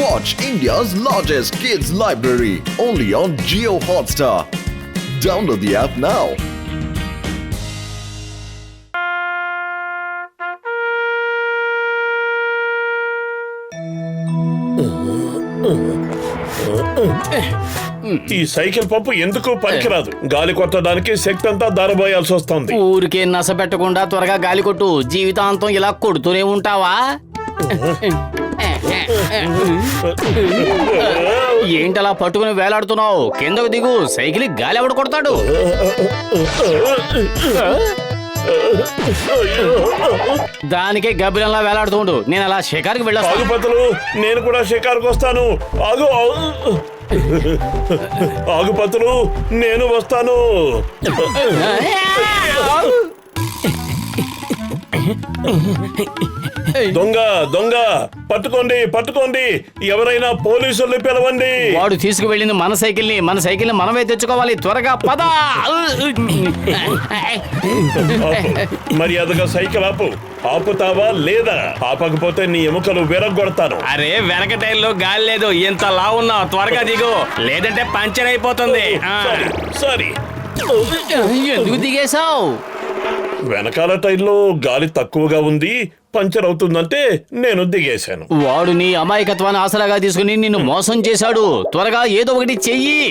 Watch India's largest kids library only on Jio Hotstar. Download the app now. ఈ cycle పంపు ఎందుకు పనికిరాదు. గాలి కొట్టడానికి శక్తి అంతా దారబోయాల్సి వస్తుంది. ఊరికే నస పెట్టకుండా త్వరగా గాలి కొట్టు. జీవితాంతం ఇలా కొడుతూనే ఉంటావా? ఏంటలా పట్టుకుని వేలాడుతున్నావు? కిందకు దిగు. సైకిల్ గాలి ఎవడు కొడతాడు? దానికే గబ్బిలంలా వేలాడుతుండు. నేను అలా షికారుకి వెళ్ళొస్తాను. ఆగుపతులు, నేను కూడా షికారుకు వస్తాను. ఆగు ఆగుపతులు, నేను వస్తాను. దొంగ దొంగ, పట్టుకోండి పట్టుకోండి, ఎవరైనా పోలీసుల్ని పిలవండి. వాడు తీసుకువెళ్ళింది మన సైకిల్ని మనమే తెచ్చుకోవాలి. త్వరగా పద. మర్యాదగా సైకిల్ ఆపు. ఆపుతావా లేదా? ఆపకపోతే నీ ఎముకలు విరగొడతాను. అరే, వెనక టైర్లో గాలి లేదు. ఎంత లా ఉన్నావు? త్వరగా దిగు, లేదంటే పంచర్ అయిపోతుంది. సరే, ఎందుకు దిగేశావు? వెనకాల టైర్లో గాలి తక్కువగా ఉంది, పంచర్ అవుతుందంటే నేను దిగేశాను. వాడు నీ అమాయకత్వాన్ని ఆసరాగా తీసుకుని నిన్ను మోసం చేశాడు. త్వరగా ఏదో ఒకటి చెయ్యి.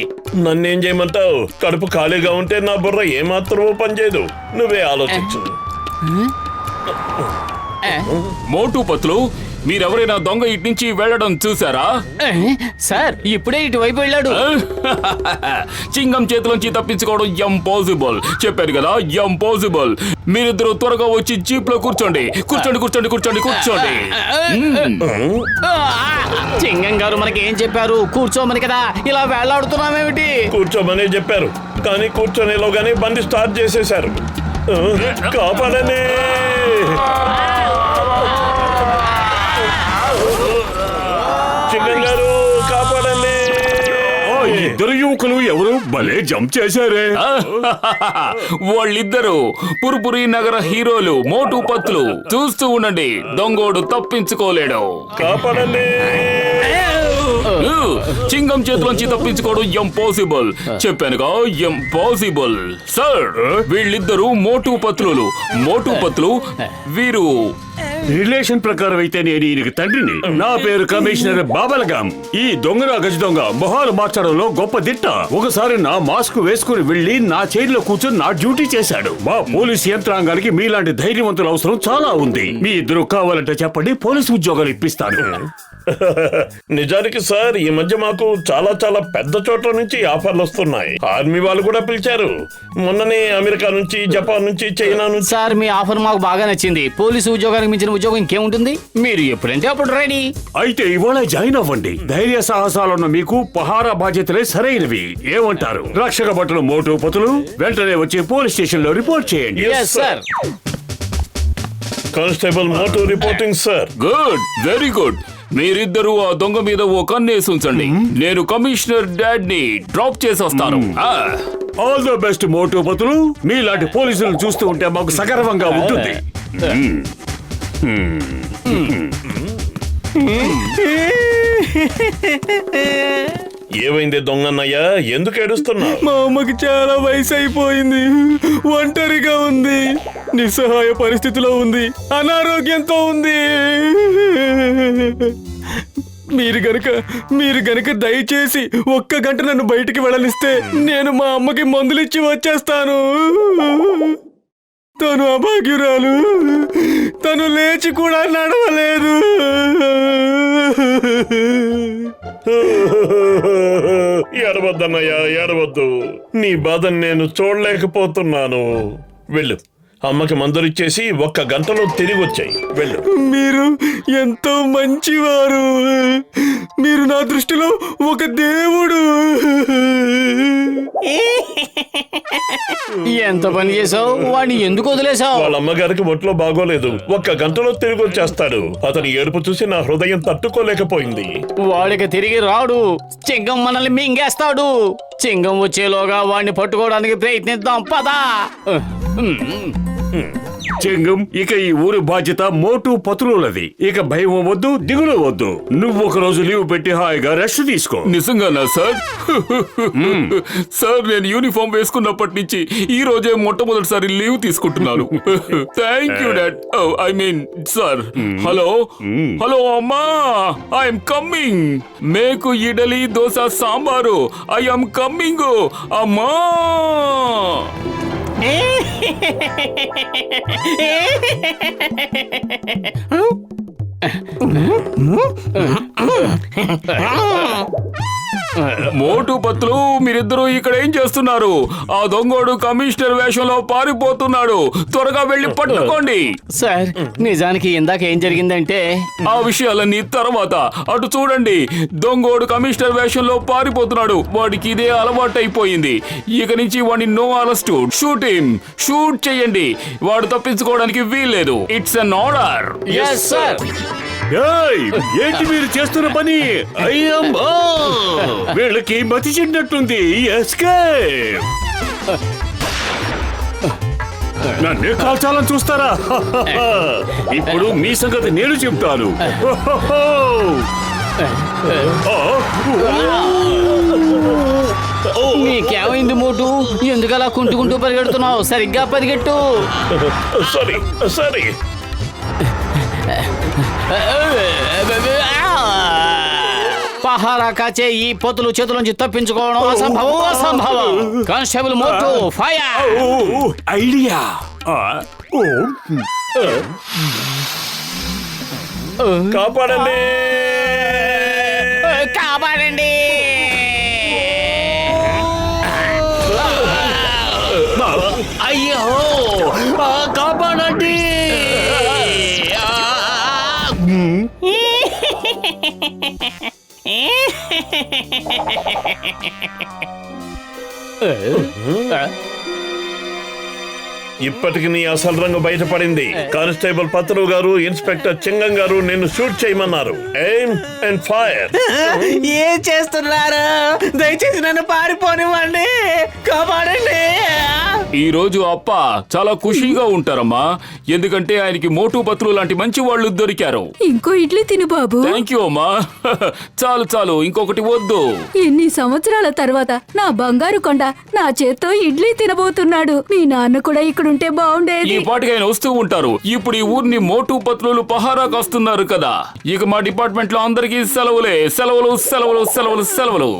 నన్నేం చేయమంటావు? కడుపు ఖాళీగా ఉంటే నా బుర్ర ఏమాత్రమూ పనిచేయదు. నువ్వే ఆలోచించు. మోటు పత్లు, మీరెవరైనా దొంగ ఇటు నుంచి వెళ్ళడం చూసారా? సార్, ఇప్పుడే ఇటువైపు వెళ్ళాడు. చింగం చేతిలోంచి తప్పించుకోవడం ఇంపాసిబుల్. చెప్పారు కదా, ఇంపాసిబుల్. మీరిద్దరు త్వరగా వచ్చి జీప్ లో కూర్చోండి. కూర్చోండి. చింగం గారు మనకి ఏం చెప్పారు? కూర్చోమని కదా. ఇలా వేళ్లాడుతున్నామేమిటి? కూర్చోమనే చెప్పారు, కానీ కూర్చొనేలోగానే బండి స్టార్ట్ చేసేశారు. కాపాడనే. చింగం గారు, కాపాడండి. ఇద్దరు యువకులు ఎవరు భలే జంప్ చేశారే. వాళ్ళిద్దరు పురుపురి నగర హీరోలు మోటు పత్లు. చూస్తూ ఉండండి, దొంగోడు తప్పించుకోలేడు. కాపాడండి. చింగం చేతిలోంచి తప్పించుకోవడం ఇంపాసిబుల్. చెప్పానుగా, ఇంపాసిబుల్. సార్, వీళ్ళిద్దరూ మోటు పత్లు. వీరు రిలేషన్ ప్రకారం అయితే నేను ఈయనకి తండ్రిని. నా పేరు కమిషనర్ బాబలగాం. ఈ దొంగన గజ దొంగ మొహాలు మార్చడంలో గొప్ప దిట్ట. ఒకసారి నా మాస్క్ వేసుకుని వెళ్లి నా చైర్లో కూర్చొని నా డ్యూటీ చేశాడు. మా పోలీసు యంత్రాంగానికి మీలాంటి ధైర్యవంతుల అవసరం చాలా ఉంది. మీ ఇద్దరు కావాలంటే చెప్పండి, పోలీసు ఉద్యోగాలు ఇప్పిస్తాను. నిజానికి సార్, ఈ మధ్య మాకు చాలా చాలా పెద్ద చోట్ల నుంచి ఆఫర్లు వస్తున్నాయి. ఆర్మీ వాళ్ళు కూడా పిలిచారు. మొన్ననే అమెరికా నుంచి, జపాన్ నుంచి, చైనా నుంచి. సార్, మీ ఆఫర్ మాకు బాగా నచ్చింది. పోలీసు ఉద్యోగానికి మించిన ఉద్యోగం ఇంకేముంటుంది? మీరు ఎప్పుడంటే అప్పుడు రెడీ. అయితే ఇవాళ జాయిన్ అవ్వండి. ధైర్య సాహసాలున్న మీకు పహారా బాధ్యతలే సరైనవి. ఏమంటారు? రక్షక భటులు మోటు పతులు, వెంటనే వచ్చి పోలీస్ స్టేషన్ లో రిపోర్ట్ చేయండి. Sir. Constable Motu reporting sir. Good, very good. మీరిద్దరూ ఆ దొంగ మీద ఓ కన్నేసి ఉంచండి. నేను కమిషనర్ డాడ్ ని డ్రాప్ చేసి వస్తాను. ఆల్ ద బెస్ట్ మోటు పతులు. మీలాంటి పోలీసులను చూస్తూ ఉంటే మాకు సగర్వంగా ఉంటుంది. ఏమైంది దొంగన్నయ్య? ఎందుకు ఏడుస్తున్నావు? మా అమ్మకి చాలా వయసు అయిపోయింది. ఒంటరిగా ఉంది. నిస్సహాయ పరిస్థితిలో ఉంది. అనారోగ్యంతో ఉంది. మీరు గనుక దయచేసి ఒక్క గంట నన్ను బయటికి వెళ్ళనిస్తే నేను మా అమ్మకి మందులిచ్చి వచ్చేస్తాను. తను అభాగ్యురాలు. తను లేచి కూడా నడవలేదు. ఏడవద్దన్నయ్య, ఏడవద్దు. నీ బాధను నేను చూడలేకపోతున్నాను. వెళ్ళు, అమ్మకి మందులిచ్చేసి ఒక్క గంటలో తిరిగి వచ్చాయి. వెళ్ళు. మీరు ఎంతో మంచివారు. మీరు నా దృష్టిలో ఒక దేవుడు. ఎంత పని చేసావు? వాడిని ఎందుకు వదిలేసావు? వాళ్ళ అమ్మగారికి ఒంట్లో బాగోలేదు. ఒక్క గంటలో తిరిగి వచ్చేస్తాడు. అతని ఏడుపు చూసి నా హృదయం తట్టుకోలేకపోయింది. వాడికి తిరిగి రాడు. చింగం మనల్ని మింగేస్తాడు. చింగం వచ్చేలోగా వాడిని పట్టుకోవడానికి ప్రయత్నిద్దాం. పదా. చెంగం, ఇక ఈ ఊరి బాధ్యత మోటు పతులులది. ఇక భయం వద్దు, దిగులు వద్దు. నువ్వు ఒక రోజు లీవ్ పెట్టి హాయిగా రెస్ట్ తీసుకో. నిజంగానా సార్? సార్, నేను యూనిఫామ్ వేసుకున్నప్పటి నుంచి ఈ రోజే మొట్టమొదటిసారి లీవ్ తీసుకుంటున్నాను. Thank you dad. I mean sir. Hello hello అమ్మా, ఐఎమ్ కమ్మింగ్. మేకు ఇడలి దోశ సాంబారు. ఐఎమ్ కమ్మింగ్ అమ్మా. మోటు పత్తులు, మీరిద్దరూ ఇక్కడ ఏం చేస్తున్నారు? ఆ దొంగోడు కమిషనర్ వేషంలో పారిపోతున్నాడు. త్వరగా వెళ్ళి పట్టుకోండి. సార్, నిజానికి ఇందాక ఏం జరిగిందంటే ఆ విషయాలన్నీ తర్వాత. అటు చూడండి, దొంగోడు కమిషనర్ వేషంలో పారిపోతున్నాడు. వాడికి ఇదే అలవాటైపోయింది. ఇక నుంచి వాడిని no arrest. Shoot him. Shoot చేయండి. వాడు తప్పించుకోవడానికి వీల్లేదు. It's an order. yes sir. ఏయ్, ఏంటి మీరు చేస్తున్న పని? అయ్యమ్మా, వీళ్ళకి మతి చెందినట్టుంది. ఎస్కేప్. నన్నే కాల్చాలని చూస్తారా? ఇప్పుడు మీ సంగతి నేను చెప్తాను. నీకేమైంది మోటు? ఎందుకలా కుంటుకుంటూ పరిగెడుతున్నావు? సరిగ్గా పరిగెట్టు. Sorry sorry. పహారా కాచే ఈ పొతులు చేతుల నుంచి తప్పించుకోవడం అసంభవం. కానిస్టేబుల్ మోటు, ఫైర్. ఐడియా. కాపాడండి. కాపాడండి. అయ్యో, కాపాడండి. ఇప్పటికి నీ అసలు రంగు బయటపడింది. కానిస్టేబుల్ పత్రు గారు, ఇన్స్పెక్టర్ చింగం గారు నిన్ను షూట్ చేయమన్నారు. Aim and fire. ఏం చేస్తున్నారు? దయచేసి నన్ను పారిపోనివ్వండి. కాపాడండి. ఈ రోజు అప్ప చాలా ఖుషీగా ఉంటారమ్మా, ఎందుకంటే ఆయనకి మోటు పత్రు లాంటి మంచి వాళ్ళు దొరికారు. ఇంకో ఇడ్లీ తిను బాబు. థ్యాంక్ యూ అమ్మా. చాలు చాలు, ఇంకొకటి వద్దు. ఎన్ని సంవత్సరాల తర్వాత నా బంగారు కొండ నా చేత్తో ఇడ్లీ తినబోతున్నాడు. మీ నాన్న కూడా ఇక్కడుంటే ఈ బాగుండేది. పాటికి ఆయన వస్తూ ఉంటారు. ఇప్పుడు ఈ ఊరిని మోటు పత్రులు పహారా కాస్తున్నారు కదా. ఇక మా డిపార్ట్మెంట్ లో అందరికీ సెలవులే. సెలవులు సెలవులు సెలవులు సెలవులు.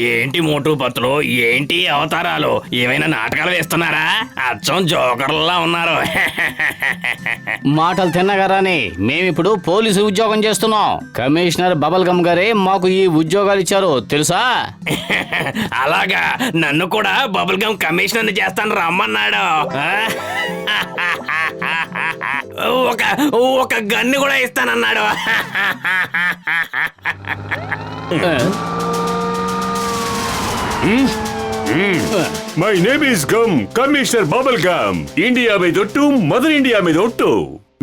ఏంటి మోటు పత్తులు? ఏంటి అవతారాలు? ఏమైనా నాటకాలు వేస్తున్నారా? అచ్చం జోకర్లా ఉన్నారు. మాటలు తిన్నగారాని మేమిప్పుడు పోలీసు ఉద్యోగం చేస్తున్నాం. కమిషనర్ బబల్ గమ్ గారే మాకు ఈ ఉద్యోగాలు ఇచ్చారు, తెలుసా? అలాగా, నన్ను కూడా బబుల్ గమ్ కమిషనర్ చేస్తాను రమ్మన్నాడు. ఒక గన్ను కూడా ఇస్తానన్నాడు. My name is gum, commissioner bubble gum. India మీద ఒట్టు, మదర్ ఇండియా మీద ఒట్టు.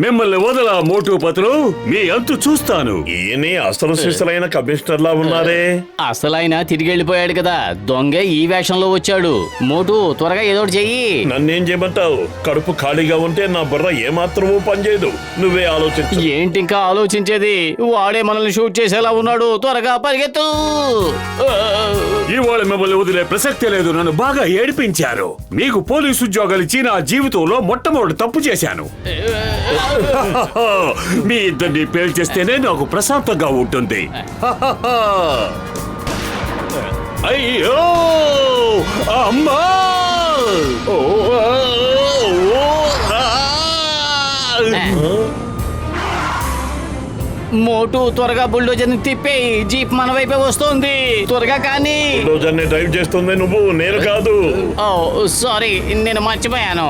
మిమ్మల్ని వదలా మోటు పత్రులు, మీ అంతు చూస్తాను. ఈయనే అసలు శిశులైన కమిషనర్ లా ఉన్నారే. అసలైన తిరిగి వెళ్ళిపోయాడు కదా, దొంగ ఈ వేషంలో వచ్చాడు. మోటు, త్వరగా ఏదోటి చెయ్యి. నన్నేం చేయమంటావు? కడుపు ఖాళీగా ఉంటే నా బుర్ర ఏమాత్రమూ పనిచేయదు. నువ్వే ఆలోచించు. ఏంటి ఇంకా ఆలోచించేది? వాడే మనల్ని షూట్ చేసేలా ఉన్నాడు. త్వరగా పరిగెత్తు. ఇవాళ మిమ్మల్ని వదిలే ప్రసక్తే లేదు. నన్ను బాగా ఏడిపించారు. మీకు పోలీసు ఉద్యోగాలు ఇచ్చి నా జీవితంలో మొట్టమొదటి తప్పు చేశాను. మీ ఇద్దరిని పేల్చేస్తేనే నాకు ప్రశాంతంగా ఉంటుంది. అయ్యో అమ్మా! మోటు, త్వరగా బుల్డోజర్ ని తిప్పేయి. జీప్ మన వైపే వస్తోంది. త్వరగా కానీ. రోజాన్ని డ్రైవ్ చేస్తుంది నువ్వు, నేను కాదు. ఓ సారీ, నేను మర్చిపోయాను.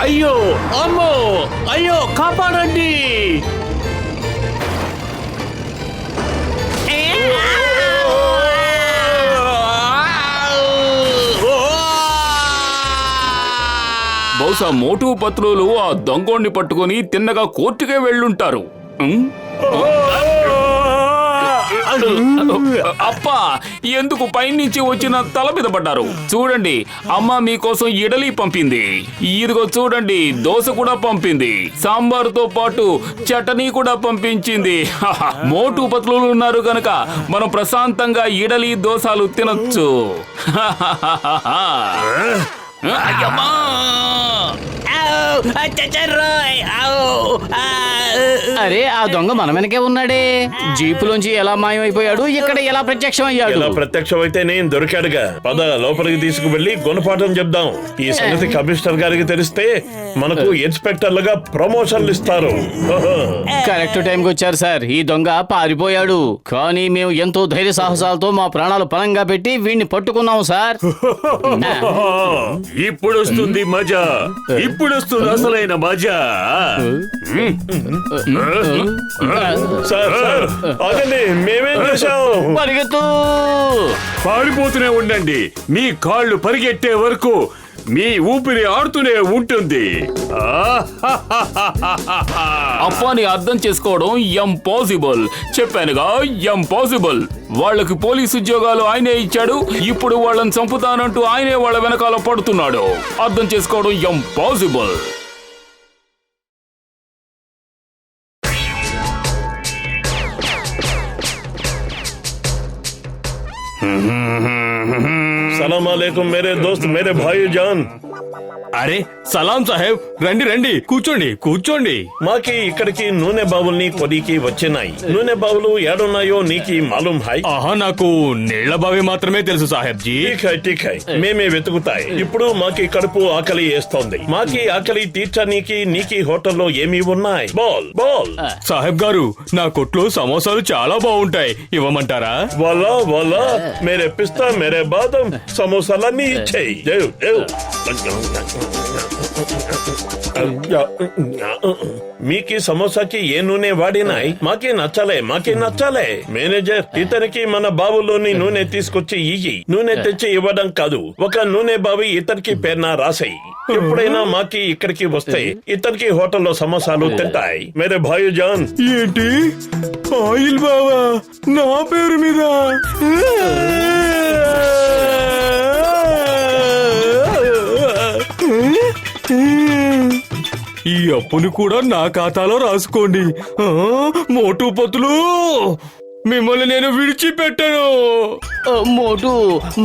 అయ్యో అమ్మో, అయ్యో కాపాడండి. బహుశా మోటు పత్రులు ఆ దొంగోడిని పట్టుకొని తిన్నగా కోర్టుకే వెళ్ళుంటారు. అప్పా ఎందుకు పైనుంచి వచ్చిన తల మీద పడ్డారు? చూడండి, అమ్మ మీకోసం ఇడలి పంపింది. ఇదిగో చూడండి, దోశ కూడా పంపింది. సాంబార్తో పాటు చటనీ కూడా పంపించింది. మోటు పత్రులు ఉన్నారు కనుక మనం ప్రశాంతంగా ఇడలి దోశలు తినొచ్చు. అరే ఆ దొంగ మన వెనకే ఉన్నాడే. జీపులోంచి ఎలా మాయమైపోయాడు, ఇక్కడ ఎలా ప్రత్యక్షం అయ్యాడు? ఇలా ప్రత్యక్షమైతే నేను దొరికాడుగా. పద లోపలికి తీసుకువెళ్ళి గుణపాఠం చెప్దాం. ఈ సంగతి కమిషనర్ గారికి తెలిస్తే మనకు ఇన్స్పెక్టర్లుగా ప్రమోషన్లు ఇస్తారు. కరెక్ట్ టైంకి వచ్చారు సార్. ఈ దొంగ పారిపోయాడు, కానీ మేము ఎంతో ధైర్య సాహసాలతో మా ప్రాణాలు పణంగా పెట్టి వీడిని పట్టుకున్నాం సార్. ఇప్పుడు వస్తుంది మజా, ఇప్పుడు వస్తుంది అసలైన మజా. సార్ సార్ ఆగండి, మేమేం చేశాం? పరిగెత్తు. పారిపోతూనే ఉండండి. మీ కాళ్ళు పరిగెట్టే వరకు మీ ఊపిరి ఆడుతూనే ఉంటుంది. అప్పాని అర్థం చేసుకోవడం ఇంపాసిబుల్. చెప్పానుగా, ఇంపాసిబుల్. వాళ్ళకి పోలీసు ఉద్యోగాలు ఆయనే ఇచ్చాడు, ఇప్పుడు వాళ్ళని చంపుతానంటూ ఆయనే వాళ్ళ వెనకాల పడుతున్నాడు. అర్థం చేసుకోవడం ఇంపాసిబుల్. సలాం అలైకుం మేరే దోస్త్, మేరే భాయి జాన్. అరే సలాం సాహెబ్, రండి రండి, కూర్చోండి కూర్చోండి. మాకి ఇక్కడికి నూనె బావుల్ని కొనికి వచ్చినాయి. నూనె బావులు ఏడున్నాయో నీకి మాలూం హై? ఆహా, నాకు నీళ్ల బావి మాత్రమే తెలుసు సాహెబ్ జీ. ఠీక్ హై, మేమే వెతుకుతాయి. ఇప్పుడు మాకి కడుపు ఆకలి వేస్తోంది. మాకి ఆకలి తీర్చనీకి నీకి హోటల్లో ఏమి ఉన్నాయి? బోల్ బోల్. సాహెబ్ గారు, నా కొట్లో సమోసాలు చాలా బాగుంటాయి, ఇవ్వమంటారా? వాలా వాలా, మేరే పిస్తా మేరే బాదం సమోసాలన్నీ ఇచ్చేయి. దేవ్ దేవ్. మీకి సమోసాకి ఏ నూనె వాడినాయి? మాకే నచ్చాలే. మేనేజర్, ఇతనికి మన బావులోని నూనె తీసుకొచ్చి ఇయ్యి. నూనె తెచ్చి ఇవ్వడం కాదు, ఒక నూనె బావి ఇతనికి పేరున రాసాయి. ఎప్పుడైనా మాకి ఇక్కడికి వస్తే ఇతనికి హోటల్లో సమోసాలు తింటాయి. మేరే భాయి జాన్. ఏంటి, ఆయిల్ బావా నా పేరు మీద? ఈ అప్పుని కూడా నా ఖాతాలో రాసుకోండి. మోటు పొత్తులు, మిమ్మల్ని నేను విడిచిపెట్టాను. మోటు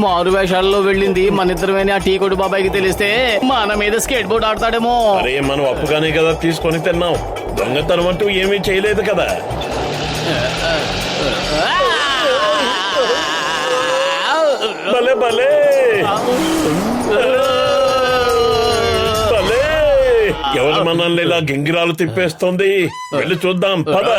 మారు వేషాల్లో వెళ్ళింది మనిద్దరమేని ఆ టీ కొట్టు బాబాయ్కి తెలిస్తే మన మీద స్కేట్ బోర్డ్ ఆడతాడేమో. అరే మనం అప్పుగానే కదా తీసుకొని తిన్నాం, దొంగతనం అంటూ ఏమీ చేయలేదు కదా. భలే భలే భలే, ఎవరు మనల్ని ఇలా గింగిరాలు తిప్పేస్తుంది? వెళ్ళి చూద్దాం పద.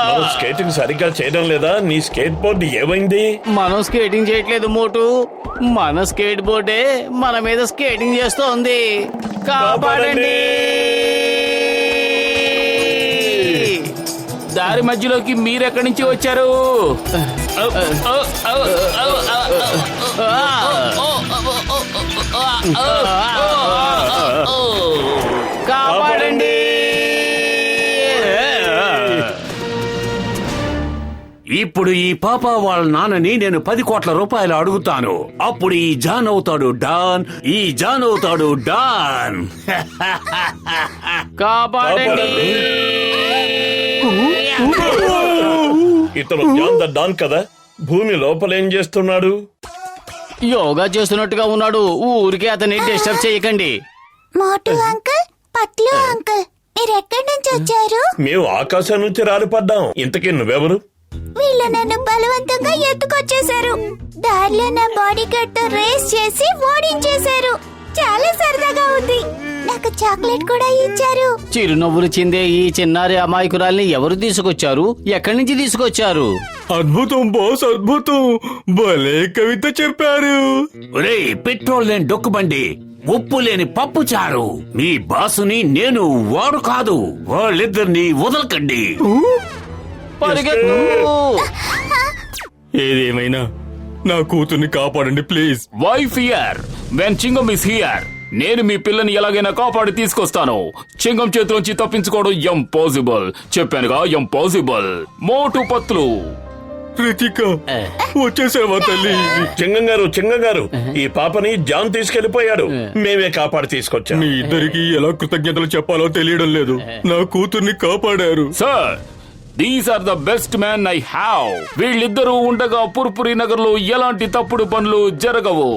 మనం స్కేటింగ్ సరిగ్గా చేయడం లేదా? నీ స్కేట్ బోర్డు ఏమైంది? మనం స్కేటింగ్ చేయట్లేదు మోటు, మన స్కేట్ బోర్డే మన మీద స్కేటింగ్ చేస్తోంది. కాపాడండి. దారి మధ్యలోకి మీరెక్కడి నుంచి వచ్చారు? కాపాడండి. ఇప్పుడు ఈ పాప వాళ్ళ నాన్నని నేను 10 కోట్ల రూపాయలు అడుగుతాను. అప్పుడు ఈ జాన్ అవుతాడు డాన్, ఈ జాన్ అవుతాడు డాన్. కాపాడండి. ఇతను జాన్ ద డాన్ కదా. భూమి లోపల ఏం చేస్తున్నాడు? యోగా చేస్తున్నట్టుగా ఉన్నాడు. ఊరికే అతన్ని డిస్టర్బ్ చేయకండి. మోటు అంకుల్, పత్లు అంకుల్, మీరెక్కడి నుంచి వచ్చారు? మేము ఆకాశం నుంచి రాలిపడ్డాం. ఇంతకీ నువ్వెవరు? వీళ్ళు నన్ను బలవంతంగా ఎత్తుకొచ్చేశారు. దారిలో నా బాడీ గార్డ్ తో రేస్ చేసి ఓడించేశారు. చాలా సరదాగా ఉంది. నాకు చాక్లెట్ కూడా ఇచ్చారు. చిరునవ్వులు చిందే ఈ చిన్నారి అమాయకురాల్ని ఎవరు తీసుకొచ్చారు? ఎక్కడి నుంచి తీసుకొచ్చారు? అద్భుతం బాస్, అద్భుతం. భలే కవిత చెప్పారు. ఒరేయ్, పెట్రోల్ లేని డొక్కుబండి, ఉప్పు లేని పప్పు చారు. మీ బాసుని నేను, వాడు కాదు. వాళ్ళిద్దరిని వదలకండి. పరిగెత్తు. ఏదేమైనా నా కూతుర్ని కాపాడండి please. Why fear when Chingam is here? నేను మీ పిల్లని ఎలాగైనా కాపాడి తీసుకొస్తాను. చింగం చేతిలోంచి తప్పించుకోవడం ఇంపాసిబుల్. చెప్పానుగా ఇంపాసిబుల్. మోటు పత్లు. రితిక వచ్చేసావా తల్లి? చింగం గారు ఈ పాపని జాన్ తీసుకెళ్లిపోయాడు. మేమే కాపాడి తీసుకొచ్చాం. మీ ఇద్దరికి ఎలా కృతజ్ఞతలు చెప్పాలో తెలియడం లేదు. నా కూతుర్ని కాపాడారు. Sir, these are the best man I have. వీళ్ళిద్దరూ ఉండగా పుర్పురి నగర్ లో ఎలాంటి తప్పుడు పనులు జరగవు.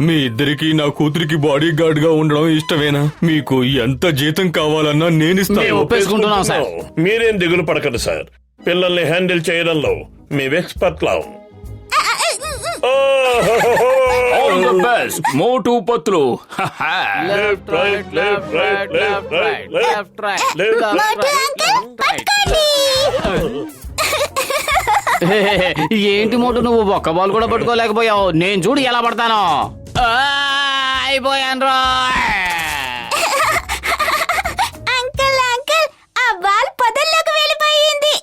మీ ఇద్దరికి నా కూతురికి బాడీ గార్డ్ గా ఉండడం ఇష్టమేనా? మీకు ఎంత జీతం కావాలన్నా నేనిస్తాను. ఒప్పేసుకుంటున్నాం సార్. మీరేం దిగులు పడకండి సార్. పిల్లల్ని హ్యాండిల్ చేయడంలో మేము ఎక్స్పర్ట్ లాం. All the best Motu Patlu. Left right left right left right left right Motu uncle పట్టుకోండి. ఏంటి మోటు, నువ్వు ఒక్క బాల్ కూడా పట్టుకోలేకపోయావు. నేను చూడు ఎలా పడతాను. అయిపోయాను రా. అంకుల్ అంకుల్ ఆ బాల్ పొదల్లోకి వెళ్ళిపోయింది.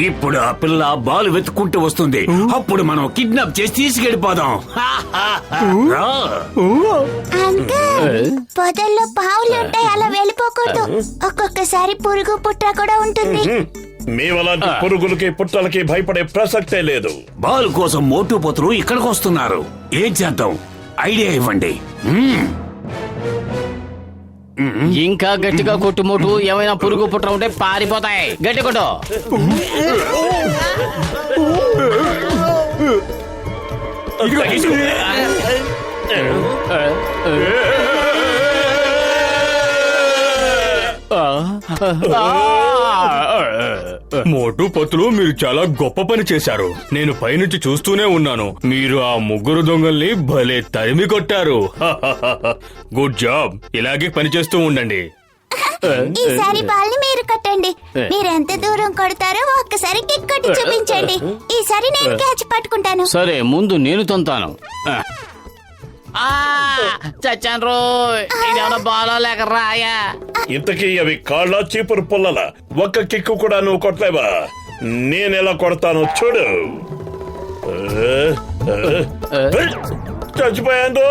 ఇప్పుడు ఆ పిల్ల బాలు వెతుక్కుంటూ వస్తుంది. అప్పుడు మనం కిడ్నాప్ చేసి తీసుకెళ్లిపోదాం. అంకుల్ పొదల్లో పావులు ఉంటాయి, అలా వెళ్ళిపోకూడదు. ఒక్కొక్కసారి పురుగు పుట్ర కూడా ఉంటుంది. మేమలాంటి పురుగులకి పుట్టలకి భయపడే ప్రసక్తే లేదు. బాలు కోసం మోటు పత్రులు ఇక్కడికి వస్తున్నారు. ఏం చేద్దాం? ఐడియా ఇవ్వండి. ఇంకా గట్టిగా కొట్టు మోటు. ఏమైనా పురుగు పుట్ర ఉంటే పారిపోతాయి. గట్టి కొట్టు. మోటు పత్తులు, మీరు చాలా గొప్ప పని చేశారు. నేను పైనుంచి చూస్తూనే ఉన్నాను. మీరు ఆ ముగ్గురు దొంగల్ని భలే తరిమి కొట్టారు. Good job. ఇలాగే పని చేస్తూ ఉండండి. ఈసారి బాల్ ని మీరు కట్టండి. మీరు ఎంత దూరం కొడతారో ఒక్కసారి కిక్ కొట్టి చూపించండి. ఈసారి నేను క్యాచ్ పట్టుకుంటాను. సరే, ముందు నేను తొంతాను. చచ్చాను రోయ్. ఇదేమన్నా బాలా లేక రాయా? ఇంతకీ అవి కాళ్ళ చీపురు పుల్లల. ఒక్క కిక్కు కూడా నువ్వు కొట్టలేవా? నేనెలా కొడతాను చూడు. చచ్చిపోయాను.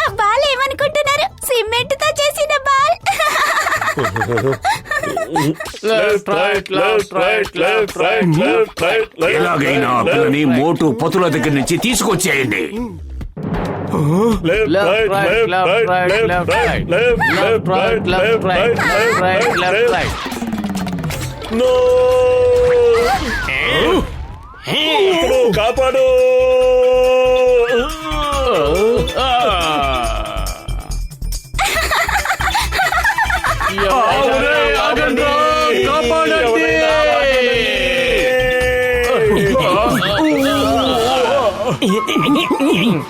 ఆ బాల్ ఏమనుకుంటున్నారు? సిమెంట్ తో చేసిన ball. Left right left right left right. ఎలాగైనా ఆ పిల్లని మోటు పతుల దగ్గర నుంచి తీసుకొచ్చేయండి. Left right left right left right left right left right left right left right. కాపాడు.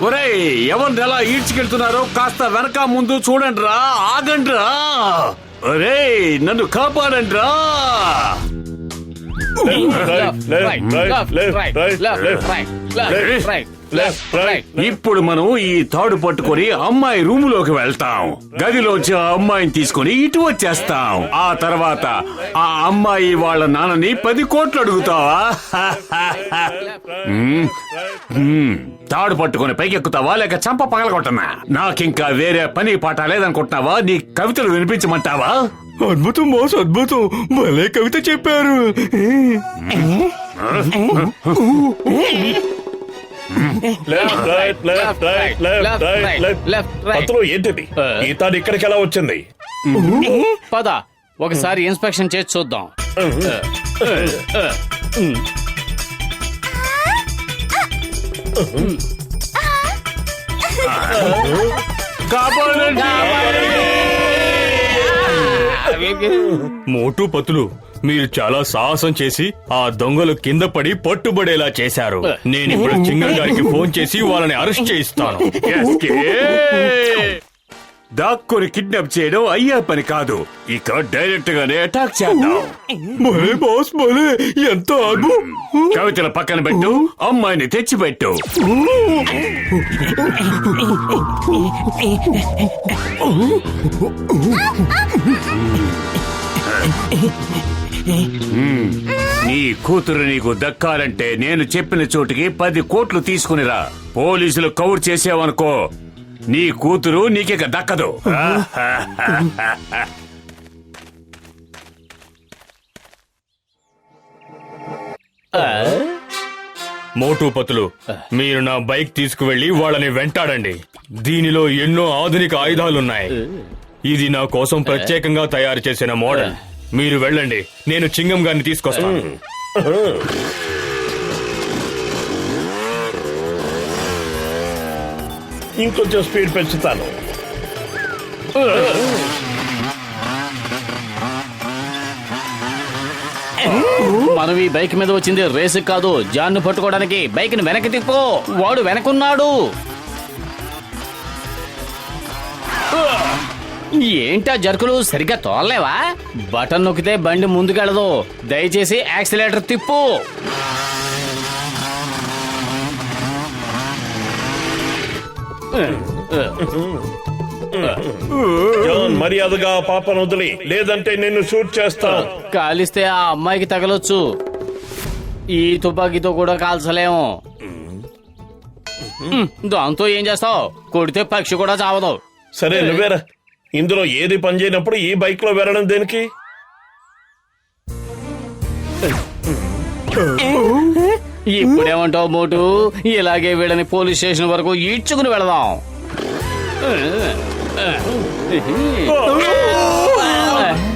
ఒరేయ్, ఎవరిని ఎలా ఈడ్చుకెళ్తున్నారో కాస్త వెనక ముందు చూడండి రా. ఆగండి రా. ఒరేయ్, నన్ను కాపాడండి రా. ఇప్పుడు మనం ఈ తాడు పట్టుకొని అమ్మాయి రూమ్ లోకి వెళ్తాం. గదిలోంచి ఆ అమ్మాయిని తీసుకొని ఇటు వచ్చేస్తాం. ఆ తర్వాత ఆ అమ్మాయి వాళ్ళ నాన్నని 10 కోట్లు అడుగుతావా? తాడు పట్టుకొని పైకెక్కుతావా లేక చంప పగలగొట్టనా? నాకింకా వేరే పని పాట లేదనుకుంటున్నావా? నీ కవితలు వినిపించమంటావా? అద్భుతం బాస్, అద్భుతం. భలే కవిత చెప్పారు. పత్తులు ఏంటిది? ఈ తాడు ఇక్కడికి ఎలా వచ్చింది? పద ఒకసారి ఇన్స్పెక్షన్ చేసి చూద్దాం. మోటు పతులు, మీరు చాలా సాహసం చేసి ఆ దొంగలు కింద పడి పట్టుబడేలా చేశారు. నేను ఇప్పుడు చింగం గారికి ఫోన్ చేసి వాళ్ళని అరెస్ట్ చేయిస్తాను. దాక్కుని కిడ్నాప్ చేయడం అయ్యే పని కాదు. ఇక డైరెక్ట్ గానే అటాక్ చేద్దాం. భలే బాస్, భలే. ఎంత ఆగు. కవితల పక్కన పెట్టు, అమ్మాయిని తెచ్చిపెట్టు. నీ కూతురు నీకు దక్కాలంటే నేను చెప్పిన చోటికి 10 కోట్లు తీసుకునిరా. పోలీసులు కవర్ చేసావనుకో నీ కూతురు నీకిక దక్కదు. మోటు పతులు, మీరు నా బైక్ తీసుకువెళ్లి వాళ్ళని వెంటాడండి. దీనిలో ఎన్నో ఆధునిక ఆయుధాలున్నాయి. ఇది నా కోసం ప్రత్యేకంగా తయారు చేసిన మోడల్. మీరు వెళ్ళండి, నేను చింగం గారిని తీసుకొస్తాను. ఇంకొంచెం స్పీడ్ పెంచుతాను. మనం ఈ బైక్ మీద వచ్చింది రేసు కాదు, జాన్ను పట్టుకోవడానికి. బైక్ ని వెనక్కి తిప్పు, వాడు వెనకున్నాడు. ఏంటా జర్కులు, సరిగ్గా తోలలేవా? బటన్ నొక్కితే బండి ముందుకెళ్ళదు. దయచేసి యాక్సిలేటర్ తిప్పు. జాన్, మర్యాదగా పాపను వదిలి, లేదంటే నిన్ను షూట్ చేస్తాను. కాలిస్తే ఆ అమ్మాయికి తగలొచ్చు. ఈ తుపాకీతో కూడా కాల్చలేము. దాంతో ఏం చేస్తావు? కొడితే పక్షి కూడా చావదు. సరే నువ్వేరా. ఇందులో ఏది పనిచేయనప్పుడు ఈ బైక్ లో వెళ్ళడం దేనికి? ఇప్పుడేమంటావు మోటు? ఇలాగే వీళ్ళని పోలీస్ స్టేషన్ వరకు ఈడ్చుకుని వెళదాం.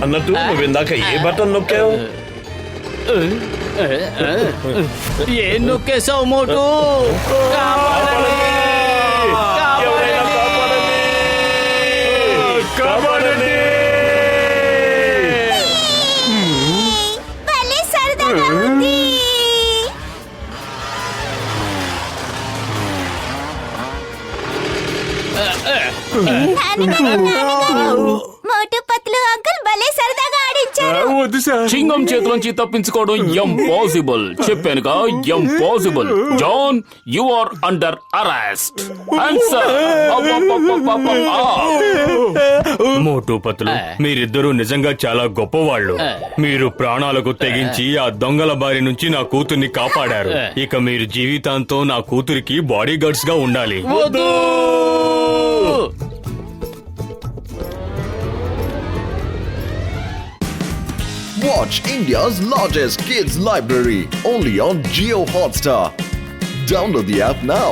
అన్నట్టు నువ్వు ఇందాక ఏ బటన్ నొక్కావు? ఏం నొక్కేశావు మోటు? ఎవరైనా కాపాడండి! భలే సరదాగా ఉంది. మోటు పత్లు అంకుల్ భలే సరదాగా ఆడించారు. వద్దు సార్. చింగం చేతిలోంచి తప్పించుకోవడం ఇంపాసిబుల్. చెప్పానుగా, impossible. John, you are under arrest. Motu Patlu, మీరిద్దరూ నిజంగా చాలా గొప్పవాళ్ళు. మీరు ప్రాణాలకు తెగించి ఆ దొంగల బారి నుంచి నా కూతుర్ని కాపాడారు. ఇక మీరు జీవితాంతం నా కూతురికి బాడీ గార్డ్స్ గా ఉండాలి. Watch India's largest kids library only on Geo Hotstar. Download the app now.